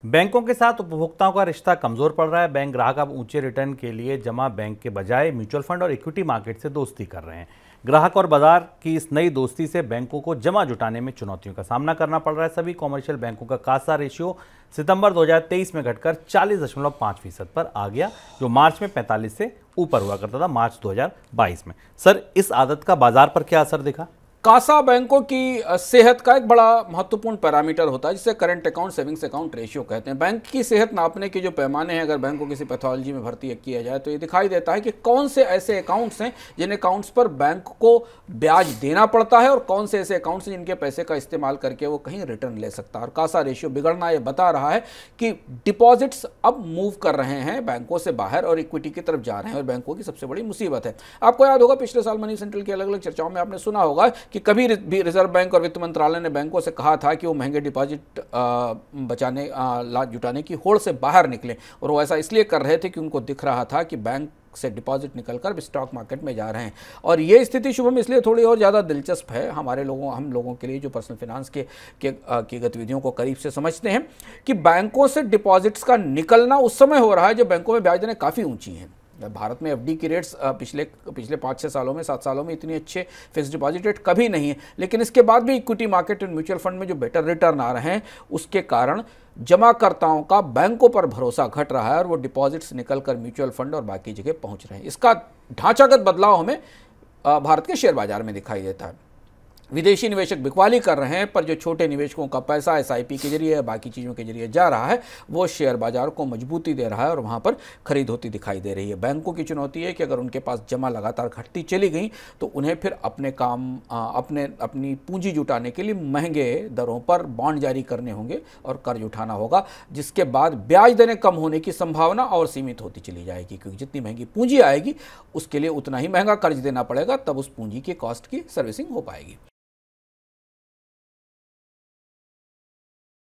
बैंकों के साथ उपभोक्ताओं का रिश्ता कमजोर पड़ रहा है। बैंक ग्राहक अब ऊंचे रिटर्न के लिए जमा बैंक के बजाय म्यूचुअल फंड और इक्विटी मार्केट से दोस्ती कर रहे हैं। ग्राहक और बाजार की इस नई दोस्ती से बैंकों को जमा जुटाने में चुनौतियों का सामना करना पड़ रहा है। सभी कॉमर्शियल बैंकों का कासा रेशियो सितंबर 2023 में घटकर 40.5% पर आ गया, जो मार्च में 45 से ऊपर हुआ करता था मार्च 2022 में। सर, इस आदत का बाजार पर क्या असर दिखा? कासा बैंकों की सेहत का एक बड़ा महत्वपूर्ण पैरामीटर होता है, जिसे current account savings account ratio कहते हैं। बैंक की सेहत नापने के जो पैमाने हैं, अगर बैंक को किसी पैथोलॉजी में भर्ती किया जाए तो ये दिखाई देता है कि कौन से ऐसे अकाउंट्स हैं जिन अकाउंट्स पर बैंक को ब्याज देना पड़ता है और कौन से ऐसे अकाउंट्स हैं जिनके पैसे का इस्तेमाल करके वो कहीं रिटर्न ले सकता है। और कासा रेशियो बिगड़ना ये बता रहा है कि डिपॉजिट्स अब मूव कर रहे हैं बैंकों से बाहर और इक्विटी की तरफ जा रहे हैं, और बैंकों की सबसे बड़ी मुसीबत है। आपको याद होगा, पिछले साल मनी सेंट्रल की अलग अलग चर्चाओं में आपने सुना होगा कि कभी भी रिजर्व बैंक और वित्त मंत्रालय ने बैंकों से कहा था कि वो महंगे डिपॉजिट जुटाने की होड़ से बाहर निकले, और वो ऐसा इसलिए कर रहे थे कि उनको दिख रहा था कि बैंक से डिपॉजिट निकलकर स्टॉक मार्केट में जा रहे हैं। और ये स्थिति शुभम इसलिए थोड़ी और ज़्यादा दिलचस्प है हम लोगों के लिए जो पर्सनल फाइनेंस की गतिविधियों को करीब से समझते हैं, कि बैंकों से डिपॉजिट्स का निकलना उस समय हो रहा है जब बैंकों में ब्याज दरें काफ़ी ऊंची हैं। भारत में एफडी की रेट्स पिछले 5-6 सालों में 7 सालों में इतनी अच्छे फिक्स्ड डिपॉजिट रेट कभी नहीं है, लेकिन इसके बाद भी इक्विटी मार्केट और म्यूचुअल फंड में जो बेटर रिटर्न आ रहे हैं, उसके कारण जमाकर्ताओं का बैंकों पर भरोसा घट रहा है और वो डिपॉजिट्स निकलकर म्यूचुअल फंड और बाकी जगह पहुंच रहे हैं। इसका ढांचागत बदलाव हमें भारत के शेयर बाजार में दिखाई देता है। विदेशी निवेशक बिकवाली कर रहे हैं, पर जो छोटे निवेशकों का पैसा एसआईपी के जरिए बाकी चीज़ों के जरिए जा रहा है, वो शेयर बाजार को मजबूती दे रहा है और वहाँ पर खरीद होती दिखाई दे रही है। बैंकों की चुनौती है कि अगर उनके पास जमा लगातार घटती चली गई तो उन्हें फिर अपनी पूंजी जुटाने के लिए महंगे दरों पर बॉन्ड जारी करने होंगे और कर्ज उठाना होगा, जिसके बाद ब्याज दरें कम होने की संभावना और सीमित होती चली जाएगी, क्योंकि जितनी महंगी पूंजी आएगी उसके लिए उतना ही महंगा कर्ज देना पड़ेगा, तब उस पूंजी की कॉस्ट की सर्विसिंग हो पाएगी।